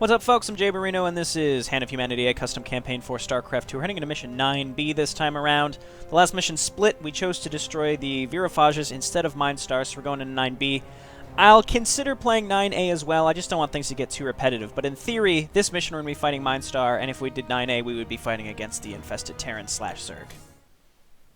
What's up, folks? I'm Jayborino, and this is Hand of Humanity, a custom campaign for Starcraft 2. We're heading into Mission 9B this time around. The last mission split. We chose to destroy the Virophages instead of Minestar, so we're going into 9B. I'll consider playing 9A as well. I just don't want things to get too repetitive. But in theory, this mission we're going to be fighting Minestar, and if we did 9A, we would be fighting against the infested Terran / Zerg.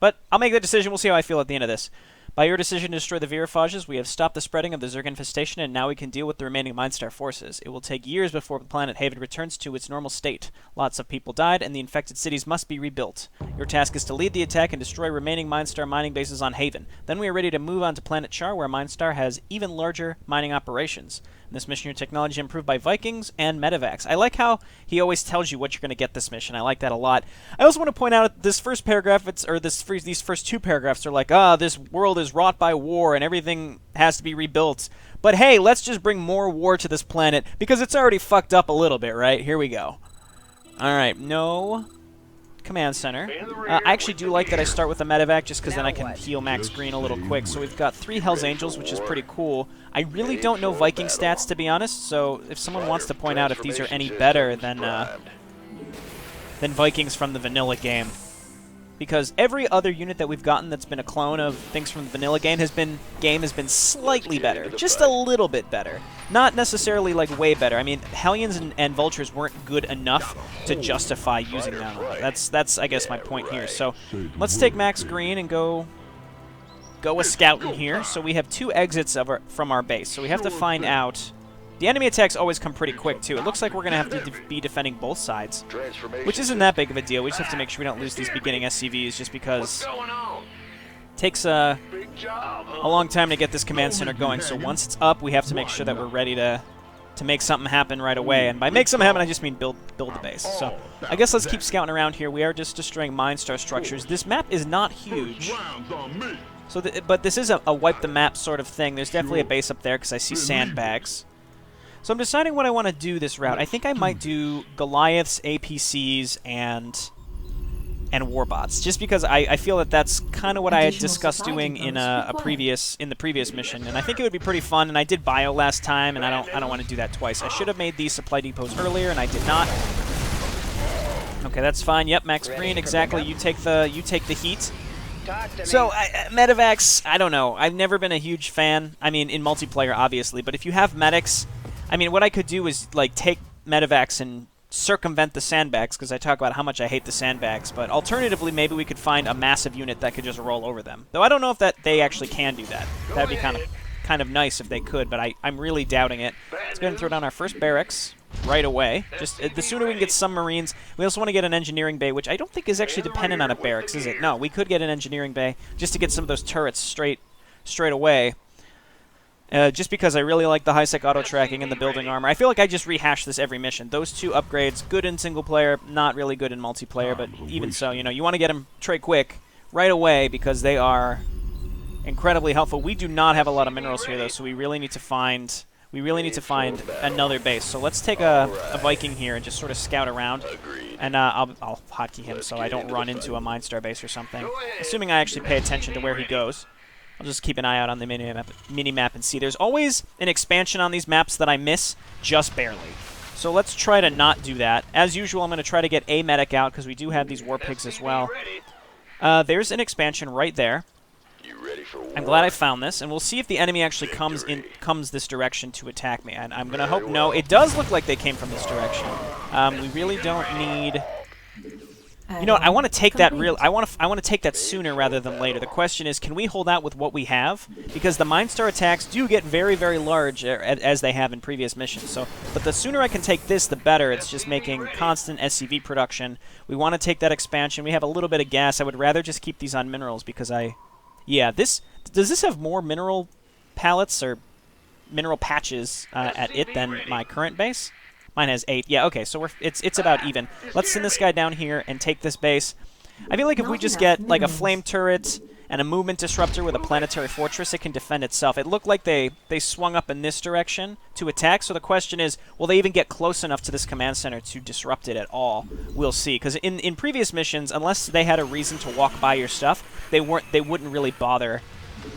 But I'll make the decision. We'll see how I feel at the end of this. By your decision to destroy the Virophages, we have stopped the spreading of the Zerg infestation, and now we can deal with the remaining Minestar forces. It will take years before the planet Haven returns to its normal state. Lots of people died, and the infected cities must be rebuilt. Your task is to lead the attack and destroy remaining Minestar mining bases on Haven. Then we are ready to move on to planet Char, where Minestar has even larger mining operations. In this mission, your technology improved by Vikings and medevacs. I like how he always tells you what you're going to get this mission. I like that a lot. I also want to point out this first paragraph, these first two paragraphs are like, this world is wrought by war and everything has to be rebuilt. But hey, let's just bring more war to this planet because it's already fucked up a little bit, right? Here we go. Alright, no command center. I actually do like that I start with a medevac just because then I can heal Max Green a little quick. So we've got 3 Hell's Angels, which is pretty cool. I really don't know Viking stats, to be honest, so if someone wants to point out if these are any better than Vikings from the vanilla game. Because every other unit that we've gotten that's been a clone of things from the vanilla game has been slightly better. Just a little bit better. Not necessarily, like, way better. I mean, Hellions and Vultures weren't good enough to justify using them. That's I guess, my point here. So, let's take Max Green and go a scouting here. So we have 2 exits from our base. So we have to find out... The enemy attacks always come pretty quick, too. It looks like we're going to have to be defending both sides, which isn't that big of a deal. We just have to make sure we don't lose these beginning SCVs just because it takes a long time to get this command center going. So once it's up, we have to make sure that we're ready to make something happen right away. And by make something happen, I just mean build the base. So I guess let's keep scouting around here. We are just destroying Minestar structures. This map is not huge. So, but this is a wipe the map sort of thing. There's definitely a base up there because I see sandbags. So I'm deciding what I want to do this route. I think I might do Goliaths, APCs, and Warbots, just because I feel that that's kind of what I had discussed doing in the previous mission, and I think it would be pretty fun. And I did bio last time, and I don't want to do that twice. I should have made these supply depots earlier, and I did not. Okay, that's fine. Yep, Max Green, exactly. You take the heat. So, medevacs, I don't know. I've never been a huge fan. I mean, in multiplayer, obviously, but if you have medics, I mean, what I could do is, like, take medevacs and circumvent the sandbags, because I talk about how much I hate the sandbags, but alternatively, maybe we could find a massive unit that could just roll over them. Though I don't know if they actually can do that. That'd be kind of nice if they could, but I'm really doubting it. Let's go ahead and throw down our first barracks right away. Just the sooner we can get some Marines. We also want to get an engineering bay, which I don't think is actually dependent on a barracks, is it? No, we could get an engineering bay just to get some of those turrets straight away. Just because I really like the high-sec auto-tracking and the building armor. I feel like I just rehash this every mission. Those 2 upgrades, good in single-player, not really good in multiplayer, but even so, you know, you want to get them trade quick right away because they are incredibly helpful. We do not have a lot of minerals here, though, so we really need to find another base. So let's take a Viking here and just sort of scout around, and I'll hotkey him so I don't run into a Minestar base or something, assuming I actually pay attention to where he goes. I'll just keep an eye out on the mini-map and see. There's always an expansion on these maps that I miss just barely. So let's try to not do that. As usual, I'm going to try to get a medic out because we do have these war pigs as well. There's an expansion right there. I'm glad I found this, and we'll see if the enemy actually comes this direction to attack me. And I'm going to hope no. It does look like they came from this direction. We really don't need... You know what, I want to take that I want to take that sooner rather than later. The question is, can we hold out with what we have? Because the Minestar attacks do get very, very large as they have in previous missions. So, but the sooner I can take this, the better. It's just making constant SCV production. We want to take that expansion. We have a little bit of gas. I would rather just keep these on minerals because does this have more mineral pallets or mineral patches at it than my current base? Mine has 8. Yeah, okay, so it's about even. Let's send this guy down here and take this base. I feel like if we just get, like, a flame turret and a movement disruptor with a planetary fortress, it can defend itself. It looked like they swung up in this direction to attack, so the question is, will they even get close enough to this command center to disrupt it at all? We'll see, because in previous missions, unless they had a reason to walk by your stuff, they wouldn't really bother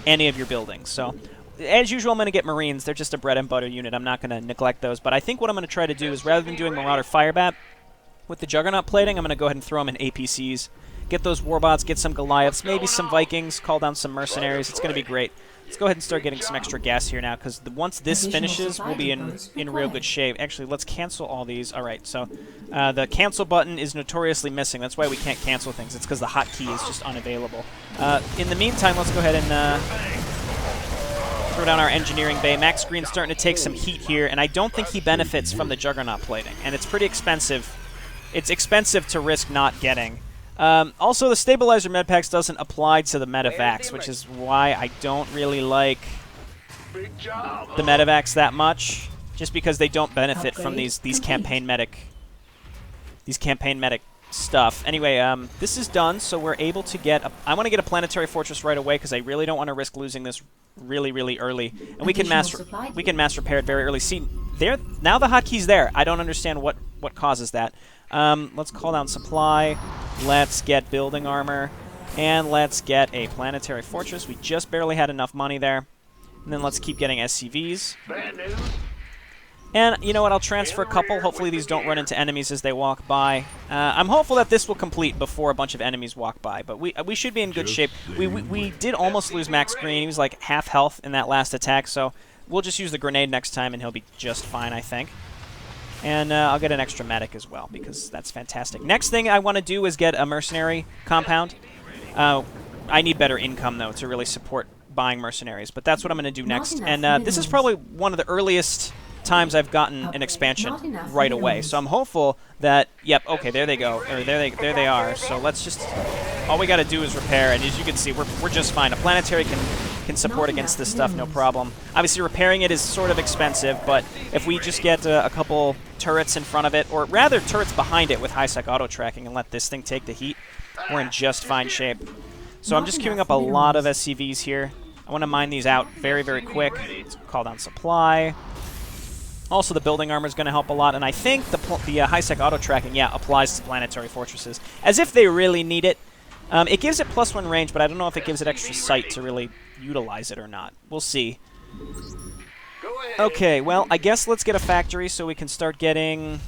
any of your buildings. So as usual, I'm going to get Marines. They're just a bread and butter unit. I'm not going to neglect those. But I think what I'm going to try to do is, rather than doing Marauder Firebat, with the Juggernaut plating, I'm going to go ahead and throw them in APCs. Get those Warbots, get some Goliaths, maybe some Vikings, call down some Mercenaries. It's going to be great. Let's go ahead and start getting some extra gas here now, because once this finishes, we'll be in real good shape. Actually, let's cancel all these. All right, so the cancel button is notoriously missing. That's why we can't cancel things. It's because the hotkey is just unavailable. In the meantime, let's go ahead and throw down our engineering bay. Max Green's starting to take some heat here, and I don't think he benefits from the Juggernaut plating, and it's pretty expensive. It's expensive to risk not getting. Also, the Stabilizer Medpacks doesn't apply to the Medivacs, which is why I don't really like the Medivacs that much, just because they don't benefit from these campaign medic stuff. Anyway, this is done, so we're able to get I want to get a Planetary Fortress right away, because I really don't want to risk losing this really early. And we can mass repair it very early. See, now the hotkey's there. I don't understand what causes that. Let's call down supply. Let's get building armor. And let's get a Planetary Fortress. We just barely had enough money there. And then let's keep getting SCVs. And you know what? I'll transfer a couple. Hopefully these don't run into enemies as they walk by. I'm hopeful that this will complete before a bunch of enemies walk by. But we should be in good shape. We did almost lose Max Green. He was like half health in that last attack. So we'll just use the grenade next time and he'll be just fine, I think. And I'll get an extra medic as well, because that's fantastic. Next thing I want to do is get a mercenary compound. I need better income, though, to really support buying mercenaries. But that's what I'm going to do next. And this is probably one of the earliest times I've gotten an expansion right away. So I'm hopeful that, yep, okay, there they go. Or there they are. So let's just, all we got to do is repair. And as you can see, we're just fine. A planetary can support against this stuff, no problem. Obviously, repairing it is sort of expensive, but if we just get a couple turrets in front of it, or rather turrets behind it with high-sec auto-tracking and let this thing take the heat, we're in just fine shape. So I'm just queuing up a lot of SCVs here. I want to mine these out very quick. Let's call down supply. Also, the building armor is going to help a lot, and I think the high-sec auto-tracking, yeah, applies to planetary fortresses, as if they really need it. It gives it +1 range, but I don't know if it gives it extra sight to really utilize it or not. We'll see. Okay, well, I guess let's get a factory so we can start getting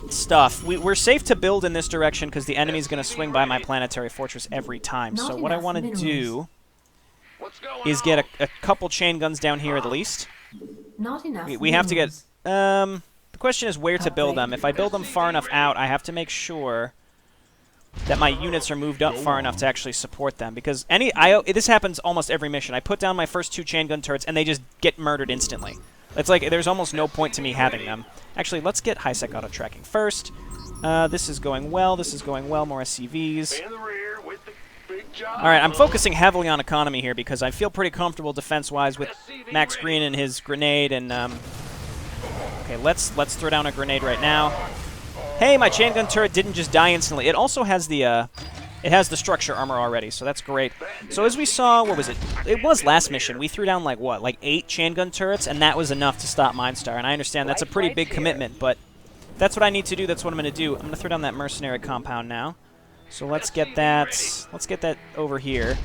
stuff. We're safe to build in this direction because the enemy's going to swing by my planetary fortress every time. So what I want to do is get a couple chain guns down here at least. Not enough. We have to get... the question is where to build them. If I build them far enough out, I have to make sure that my units are moved up far enough to actually support them. Because this happens almost every mission. I put down my first 2 chain gun turrets, and they just get murdered instantly. It's like there's almost no point to me having them. Actually, let's get high-sec auto-tracking first. This is going well. This is going well. More SCVs. Alright, I'm focusing heavily on economy here because I feel pretty comfortable defense-wise with Max Green and his grenade. And okay, let's throw down a grenade right now. Hey, my chain gun turret didn't just die instantly. It also has the structure armor already, so that's great. So as we saw, what was it? It was last mission. We threw down like what, like 8 chain gun turrets, and that was enough to stop Minestar. And I understand that's a pretty big commitment, but that's what I need to do. That's what I'm going to do. I'm going to throw down that mercenary compound now. So let's get that. Let's get that over here.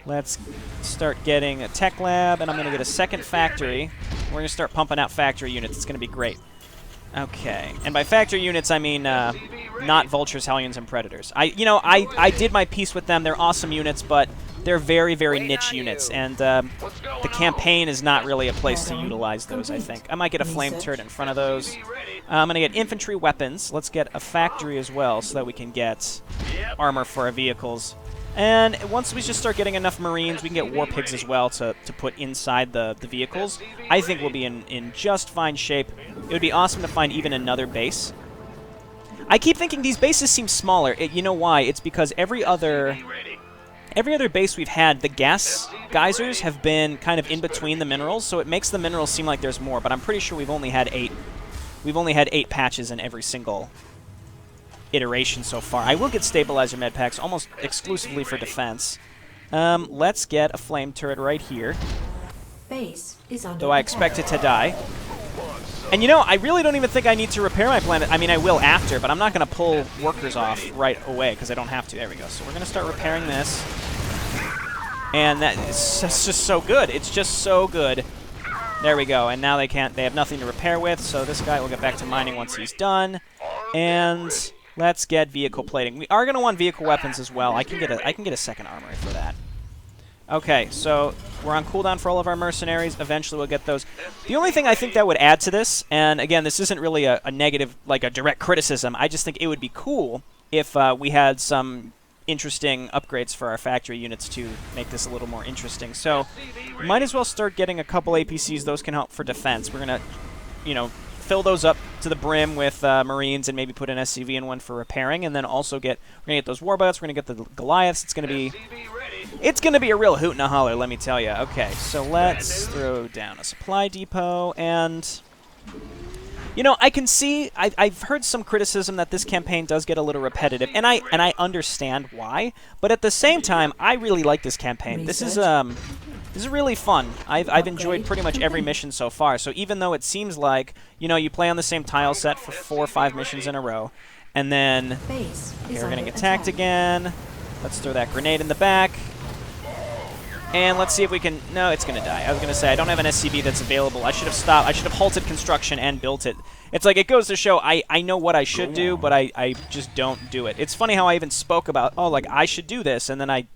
Let's start getting a tech lab, and I'm going to get a second factory. We're going to start pumping out factory units. It's going to be great. Okay, and by factory units I mean not vultures, hellions, and predators. I did my piece with them. They're awesome units, but they're very niche units, and the campaign is not really a place to utilize those. I think I might get a flame turret in front of those. I'm gonna get infantry weapons. Let's get a factory as well, so that we can get armor for our vehicles. And once we just start getting enough Marines, we can get war pigs as well to put inside the vehicles. I think we'll be in just fine shape. It would be awesome to find even another base. I keep thinking these bases seem smaller. You know why? It's because every other base we've had, the gas geysers have been kind of in between the minerals, so it makes the minerals seem like there's more, but I'm pretty sure we've only had 8. We've only had 8 patches in every single iteration so far. I will get stabilizer med packs almost exclusively for defense. Let's get a flame turret right here. Base is under though I expect it to die. And you know, I really don't even think I need to repair my planet. I mean, I will after, but I'm not going to pull workers off right away because I don't have to. There we go. So we're going to start repairing this. And it's just so good. It's just so good. There we go. And now they have nothing to repair with, so this guy will get back to mining once he's done. And let's get vehicle plating. We are going to want vehicle weapons as well. I can get a second armory for that. Okay, so we're on cooldown for all of our mercenaries. Eventually we'll get those. The only thing I think that would add to this, and again, this isn't really a negative, like a direct criticism, I just think it would be cool if we had some interesting upgrades for our factory units to make this a little more interesting. So we might as well start getting a couple APCs. Those can help for defense. We're going to, you know, fill those up to the brim with Marines and maybe put an SCV in one for repairing, and then also we're going to get those Warbots, we're going to get the Goliaths. It's going to be a real hoot and a holler, let me tell you. Okay, so let's throw down a supply depot, and you know, I can see, I've heard some criticism that this campaign does get a little repetitive, and I understand why, but at the same time, I really like this campaign. This is really fun. I've enjoyed pretty much every mission so far, so even though it seems like, you know, you play on the same tile set for 4 or 5 missions in a row, and then we're going to get attacked again. Let's throw that grenade in the back. And let's see if we can... No, it's going to die. I was going to say, I don't have an SCV that's available. I should have stopped. I should have halted construction and built it. It's like, it goes to show I know what I should do, but I just don't do it. It's funny how I even spoke about, oh, like, I should do this, and then I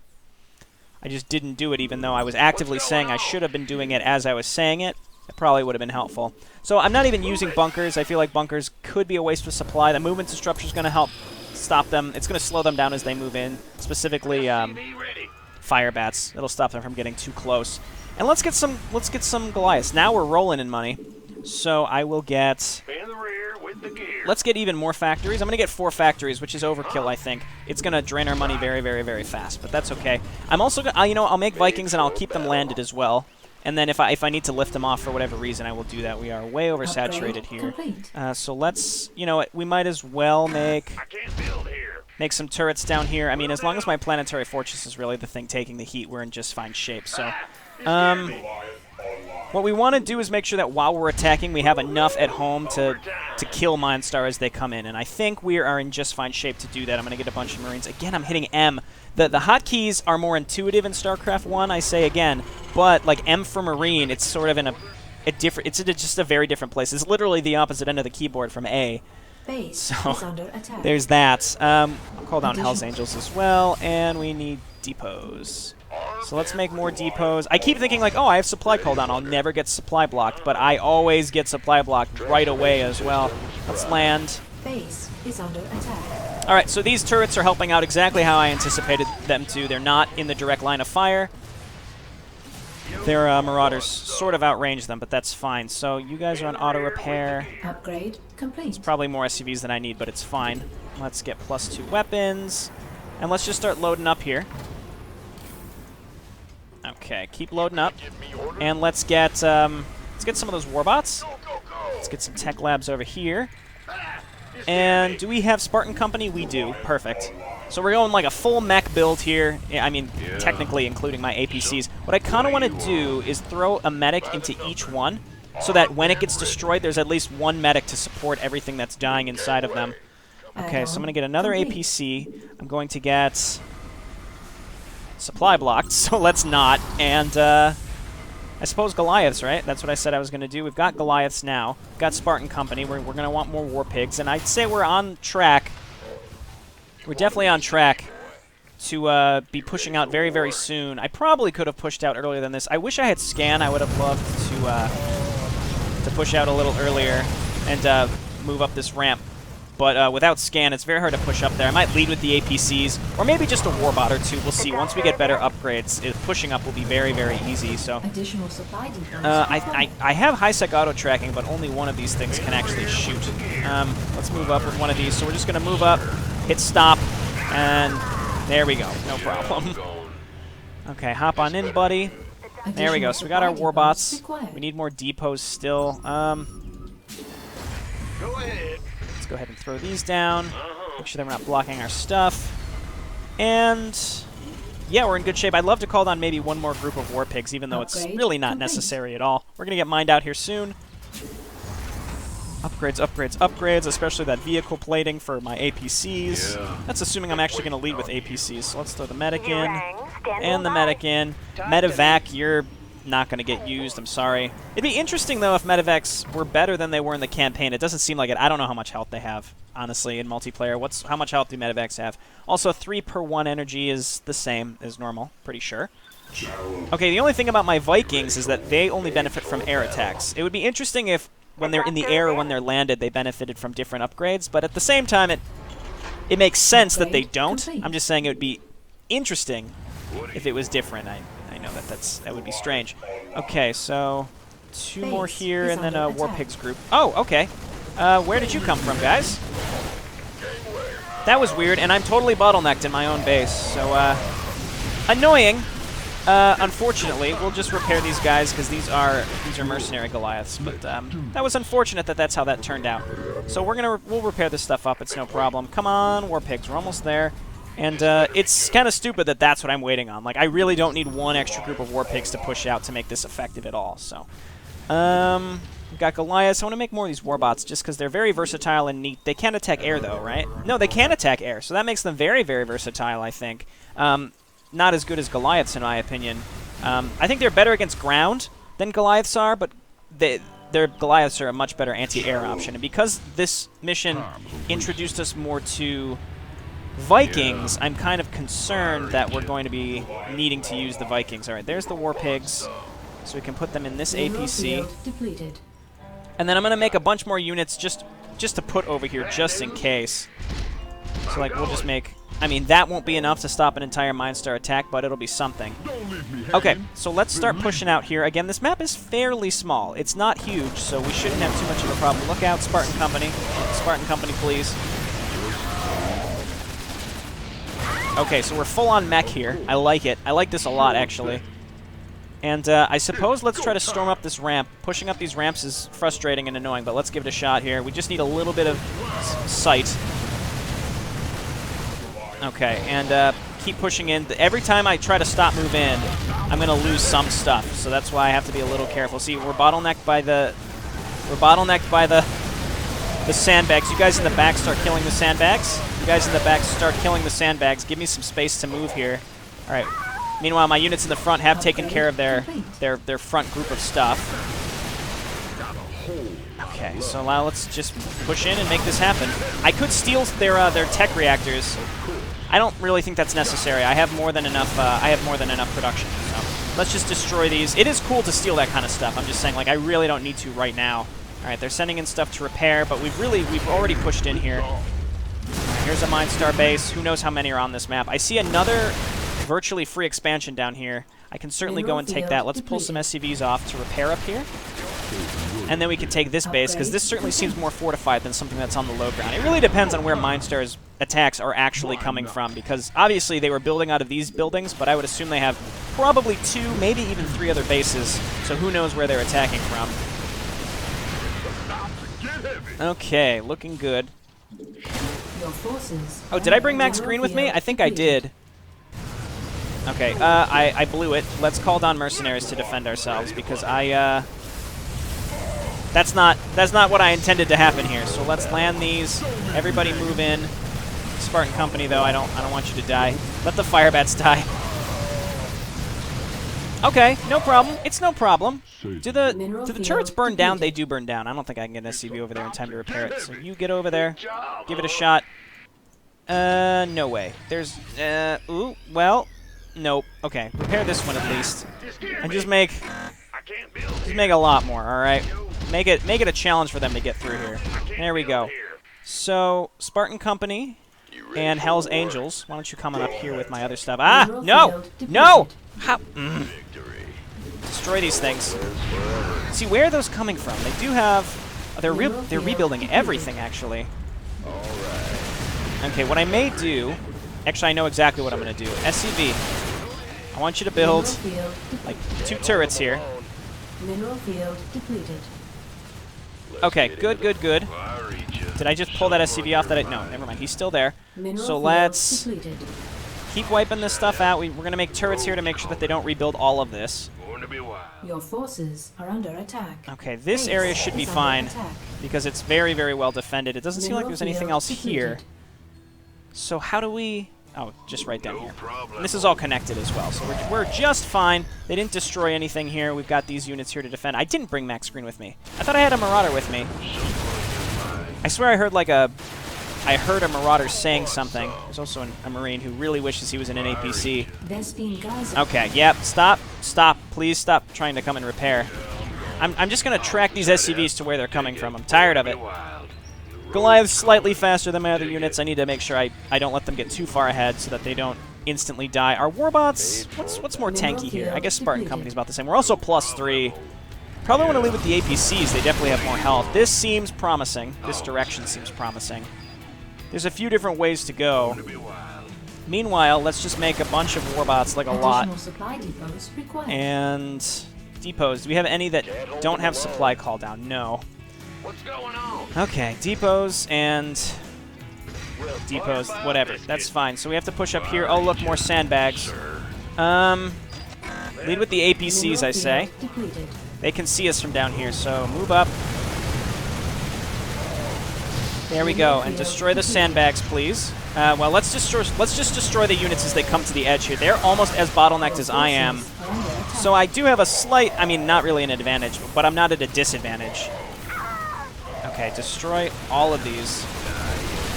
just didn't do it, even though I was actively saying I should have been doing it as I was saying it. It probably would have been helpful. So I'm not even using bunkers. I feel like bunkers could be a waste of supply. The movement disruptor is going to help stop them. It's going to slow them down as they move in, specifically... fire bats. It'll stop them from getting too close. And let's get some Goliaths. Now we're rolling in money. So I will get... Let's get even more factories. I'm going to get 4 factories, which is overkill, I think. It's going to drain our money very, very, very fast, but that's okay. I'm also going to, you know, I'll make Vikings and I'll keep them landed as well. And then if I need to lift them off for whatever reason, I will do that. We are way oversaturated here. So let's, you know, we might as well make some turrets down here. I mean, as long as my planetary fortress is really the thing taking the heat, we're in just fine shape. So, what we want to do is make sure that while we're attacking, we have enough at home to kill Minestar as they come in. And I think we are in just fine shape to do that. I'm going to get a bunch of Marines. Again, I'm hitting M. The hotkeys are more intuitive in StarCraft 1, I say again. But, like, M for Marine, it's sort of in it's just a very different place. It's literally the opposite end of the keyboard from A. So there's that. I'll call down Hell's Angels as well, and we need depots. So let's make more depots. I keep thinking like, oh, I have supply cooldown. I'll never get supply blocked, but I always get supply blocked right away as well. Let's land. Base is under attack. All right, so these turrets are helping out exactly how I anticipated them to. They're not in the direct line of fire. Their Marauders sort of outrange them, but that's fine. So you guys are on auto repair. Upgrade complete. It's probably more SCVs than I need, but it's fine. Let's get +2 weapons, and let's just start loading up here. Okay, keep loading up, and let's get some of those warbots. Let's get some tech labs over here. And do we have Spartan Company? We do. Perfect. So we're going like a full mech build here. I mean, technically including my APCs. What I kind of want to do is throw a medic into each one so that when it gets destroyed, there's at least one medic to support everything that's dying inside of them. Okay, so I'm going to get another APC. I'm going to get supply blocked, so let's not. And I suppose Goliaths, right? That's what I said I was going to do. We've got Goliaths now. We've got Spartan Company. We're going to want more War Pigs. And I'd say we're on track. We're definitely on track to be pushing out very, very soon. I probably could have pushed out earlier than this. I wish I had Scan. I would have loved to push out a little earlier and move up this ramp. But without Scan, it's very hard to push up there. I might lead with the APCs, or maybe just a Warbot or two. We'll see. Once we get better upgrades, pushing up will be very, very easy. So additional supply I have high-sec auto tracking, but only one of these things can actually shoot. Let's move up with one of these. So we're just going to move up, hit stop, and there we go. No problem. Okay, hop on in, buddy. There we go. So we got our Warbots. We need more depots still. Go ahead. Go ahead and throw these down. Make sure that we're not blocking our stuff. And yeah, we're in good shape. I'd love to call down maybe one more group of War Pigs, even though it's really not necessary at all. We're going to get mined out here soon. Upgrades, upgrades, upgrades, especially that vehicle plating for my APCs. Yeah. That's assuming I'm actually going to lead with APCs. So let's throw the medic in, and the medic in. Medevac, you're not going to get used, I'm sorry. It'd be interesting, though, if medevacs were better than they were in the campaign. It doesn't seem like it. I don't know how much health they have, honestly, in multiplayer. How much health do medevacs have? Also, 3 per 1 energy is the same as normal, pretty sure. Okay, the only thing about my Vikings is that they only benefit from air attacks. It would be interesting if when they're in the air or when they're landed, they benefited from different upgrades, but at the same time, it makes sense that they don't. I'm just saying it would be interesting if it was different. I know that would be strange. Okay, so 2 more here, and then a War Pigs group. Oh, okay. Where did you come from, guys? That was weird, and I'm totally bottlenecked in my own base, so annoying. Unfortunately, we'll just repair these guys because these are mercenary Goliaths. But that was unfortunate that that's how that turned out. So we'll repair this stuff up. It's no problem. Come on, War Pigs. We're almost there. And it's kind of stupid that that's what I'm waiting on. Like, I really don't need 1 extra group of War Pigs to push out to make this effective at all. So, we've got Goliaths. I want to make more of these Warbots just because they're very versatile and neat. They can't attack air, though, right? No, they can attack air. So that makes them very, very versatile, I think. Not as good as Goliaths, in my opinion. I think they're better against ground than Goliaths are, but their Goliaths are a much better anti-air option. And because this mission introduced us more to Vikings, I'm kind of concerned that we're going to be needing to use the Vikings. All right, there's the War Pigs, so we can put them in this APC. And then I'm going to make a bunch more units just to put over here, just in case. So, like, we'll just make... I mean, that won't be enough to stop an entire Minestar attack, but it'll be something. Okay, so let's start pushing out here. Again, this map is fairly small. It's not huge, so we shouldn't have too much of a problem. Look out, Spartan Company. Spartan Company, please. Okay, so we're full on mech here. I like it. I like this a lot, actually. And I suppose let's try to storm up this ramp. Pushing up these ramps is frustrating and annoying, but let's give it a shot here. We just need a little bit of sight. Okay, and keep pushing in. Every time I try to stop move in, I'm going to lose some stuff, so that's why I have to be a little careful. See, we're bottlenecked by the sandbags. You guys in the back start killing the sandbags. You guys in the back start killing the sandbags. Give me some space to move here. All right. Meanwhile, my units in the front have taken care of their front group of stuff. Okay, so now let's just push in and make this happen. I could steal their tech reactors. I don't really think that's necessary. I have more than enough. Production. So let's just destroy these. It is cool to steal that kind of stuff. I'm just saying, like, I really don't need to right now. All right, they're sending in stuff to repair, but we've already pushed in here. Here's a Minestar base. Who knows how many are on this map? I see another virtually free expansion down here. I can certainly go and take that. Let's pull some SCVs off to repair up here. And then we can take this base, because this certainly seems more fortified than something that's on the low ground. It really depends on where Minestar's attacks are actually coming from, because obviously they were building out of these buildings, but I would assume they have probably 2, maybe even 3 other bases, so who knows where they're attacking from. Okay, looking good. Oh, did I bring Max Green with me? I think I did. Okay, I blew it. Let's call down mercenaries to defend ourselves, because that's not what I intended to happen here. So let's land these. Everybody move in. Spartan Company, though, I don't want you to die. Let the firebats die. Okay, no problem. It's no problem. Do the turrets burn down? They do burn down. I don't think I can get an SCV over there in time to repair it. So you get over there. Give it a shot. No way. There's, ooh, well, nope. Okay, repair this one at least. And just make a lot more, alright? Make it a challenge for them to get through here. There we go. So, Spartan Company and Hell's Angels, why don't you come on up here with my other stuff? Ah, no! No! How? Destroy these things. See, where are those coming from? They do have... they're rebuilding everything, actually. Okay, what I may do... Actually, I know exactly what I'm going to do. SCV. I want you to build, like, 2 turrets here. Mineral field depleted. Okay, good, good, good. Did I just pull that SCV off? No, never mind. He's still there. So let's keep wiping this stuff out. We're going to make turrets here to make sure that they don't rebuild all of this. Your forces are under attack. Okay, this Base area should be is under fine attack. because it's very, very well defended. It doesn't seem like Mineral there's anything field else depleted. here. So how do we... Oh, just right down here. And this is all connected as well, so we're just fine. They didn't destroy anything here. We've got these units here to defend. I didn't bring Max Green with me. I thought I had a Marauder with me. I swear I heard like a... I heard a Marauder saying something. There's also a Marine who really wishes he was in an APC. Vespine Geyser. Okay, yep, stop, stop. Please stop trying to come and repair. I'm just going to track these SCVs to where they're coming from. I'm tired of it. Goliath's slightly faster than my other units. I need to make sure I don't let them get too far ahead so that they don't instantly die. Our warbots, what's more tanky here? I guess Spartan Company's about the same. We're also +3. Probably want to leave with the APCs. They definitely have more health. This seems promising. This direction seems promising. There's a few different ways to go. Meanwhile, let's just make a bunch of warbots, like a lot. Additional supply depots required. And depots. Do we have any that don't have supply call down? No. What's going on? Okay, depots and depots, whatever. That's fine. So we have to push up here. Oh, look, more sandbags. Lead with the APCs, I say. Depleted. They can see us from down here, so move up. There we go, and destroy the sandbags, please. Well, let's just destroy the units as they come to the edge here. They're almost as bottlenecked as I am. So I do have a slight, I mean, not really an advantage, but I'm not at a disadvantage. Okay, destroy all of these.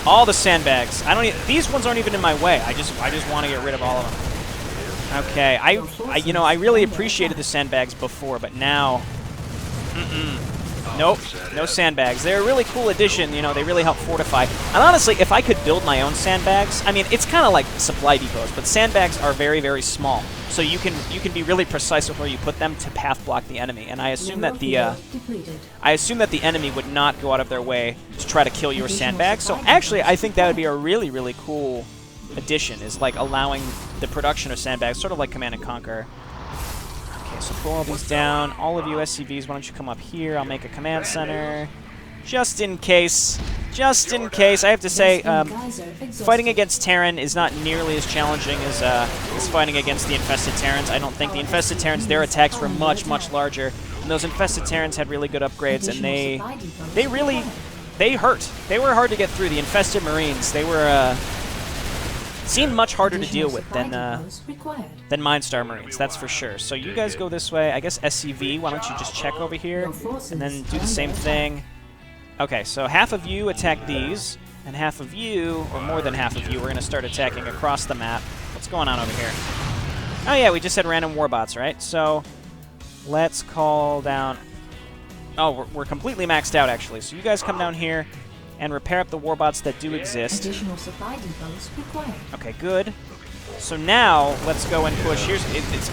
All the sandbags. These ones aren't even in my way. I just want to get rid of all of them. Okay, you know, I really appreciated the sandbags before, but now, nope, no sandbags. They're a really cool addition. You know, they really help fortify. And honestly, if I could build my own sandbags, I mean, it's kind of like supply depots, but sandbags are very, very small. So you can be really precise with where you put them to path block the enemy. And I assume that the enemy would not go out of their way to try to kill your sandbags. So actually, I think that would be a really, really cool addition, is like allowing the production of sandbags, sort of like Command and Conquer. Okay, so pull all these down. All of you SCVs, why don't you come up here? I'll make a command center. Just in case. Just in case. I have to say, fighting against Terran is not nearly as challenging as fighting against the infested Terrans. I don't think the infested Terrans, their attacks were much, much larger. And those infested Terrans had really good upgrades, and they hurt. They were hard to get through. The infested Marines, they were seemed much harder to deal with than Minestar Marines, that's for sure. So you guys go this way. I guess SCV, why don't you just check over here and then do the same thing. Okay, so half of you attack these, and half of you, or more than half of you, we're going to start attacking across the map. What's going on over here? Oh yeah, we just had random warbots, right? So let's call down... Oh, we're completely maxed out, actually. So you guys come down here and repair up the warbots that do exist. Additional supply depots required. Okay, good. So now, let's go and push.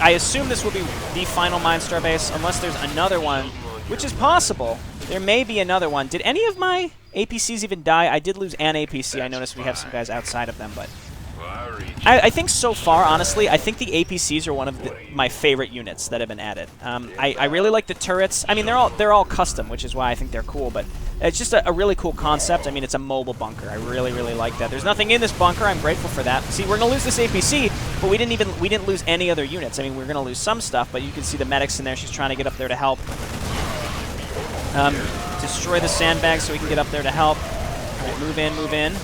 I assume this will be the final Minestar base, unless there's another one, which is possible. There may be another one. Did any of my APCs even die? I did lose an APC. I noticed we have some guys outside of them, but... I think so far, honestly, I think the APCs are one of my favorite units that have been added. I really like the turrets. I mean, they're all custom, which is why I think they're cool, but it's just a really cool concept. I mean, it's a mobile bunker. I really, really like that. There's nothing in this bunker. I'm grateful for that. See, we're going to lose this APC, but we didn't lose any other units. I mean, we're going to lose some stuff, but you can see the medic's in there. She's trying to get up there to help. Destroy the sandbags so we can get up there to help. All right, move in, move in.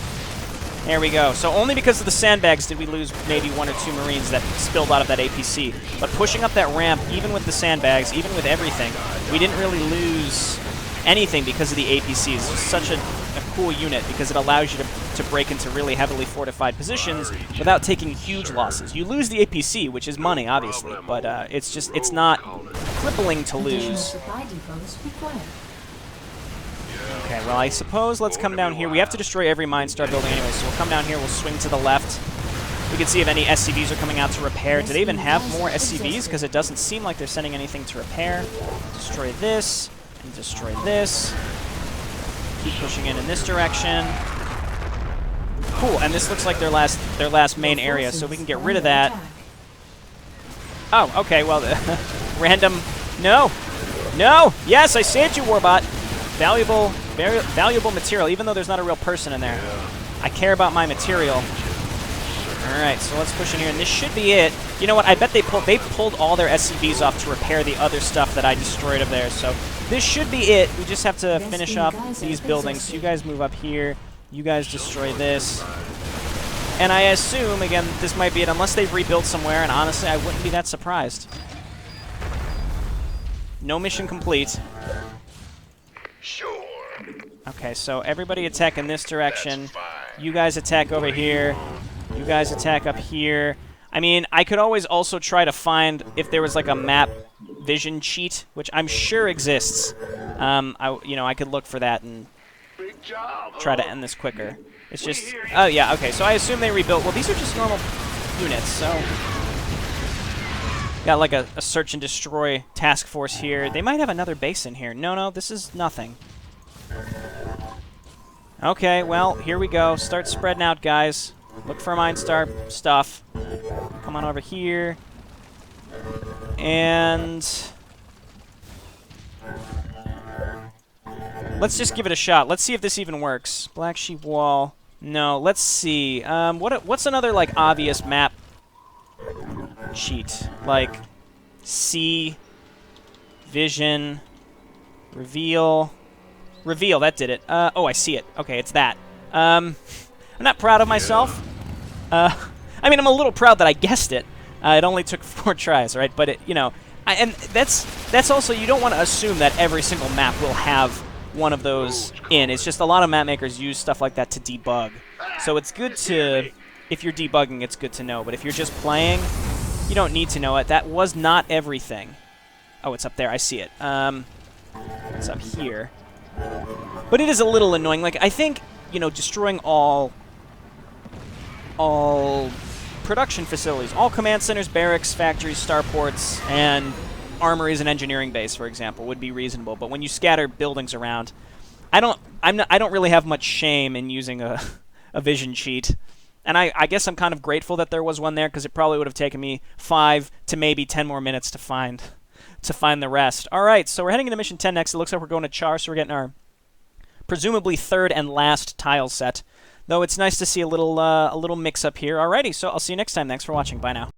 There we go. So only because of the sandbags did we lose maybe 1 or 2 Marines that spilled out of that APC. But pushing up that ramp, even with the sandbags, even with everything, we didn't really lose anything because of the APCs. It's just such a cool unit because it allows you to break into really heavily fortified positions without taking huge losses. You lose the APC, which is money, obviously, but it's not crippling to lose. Okay, well, I suppose let's come down here. We have to destroy every Minestar building anyway, so we'll come down here, we'll swing to the left. We can see if any SCVs are coming out to repair. Do they even have more SCVs? Because it doesn't seem like they're sending anything to repair. Destroy this, and destroy this. Keep pushing in this direction. Cool, and this looks like their last main area, so we can get rid of that. Oh, okay, well, random... No! No! Yes, I saved you, Warbot! Valuable, very valuable material, even though there's not a real person in there. I care about my material. Alright, so let's push in here, and this should be it. You know what, I bet they pulled all their SCVs off to repair the other stuff that I destroyed of theirs, so this should be it. We just have to finish up these buildings. So you guys move up here, you guys destroy this. And I assume, again, this might be it, unless they've rebuilt somewhere, and honestly, I wouldn't be that surprised. No mission complete. Sure. Okay, so everybody attack in this direction. You guys attack over here. You guys attack up here. I mean, I could always also try to find if there was like a map vision cheat, which I'm sure exists. I could look for that and Big job. try to end this quicker. It's just, oh yeah, okay, so I assume they rebuilt. Well, these are just normal units, so. Got like a search and destroy task force here. They might have another base in here. No, this is nothing. Okay, well, here we go. Start spreading out, guys. Look for Minestar stuff. Come on over here. And let's just give it a shot. Let's see if this even works. Black Sheep Wall. No, let's see. What's another, like, obvious map cheat? Like, see, vision, reveal. Reveal, that did it. Oh, I see it. Okay, it's that. I'm not proud of myself. I mean, I'm a little proud that I guessed it. It only took 4 tries, right? But, and that's also, you don't want to assume that every single map will have one of those in. It's just a lot of map makers use stuff like that to debug. So it's good to, if you're debugging, it's good to know. But if you're just playing, you don't need to know it. That was not everything. Oh, it's up there. I see it. It's up here. But it is a little annoying. Like, I think, destroying all production facilities, all command centers, barracks, factories, starports, and armories and engineering base, for example, would be reasonable. But when you scatter buildings around, I don't really have much shame in using a vision cheat. And I guess I'm kind of grateful that there was one there, because it probably would have taken me 5 to maybe 10 more minutes to find the rest. All right, so we're heading into mission 10 next. It looks like we're going to Char, so we're getting our presumably third and last tile set. Though it's nice to see a little mix-up here. Alrighty, so I'll see you next time. Thanks for watching. Bye now.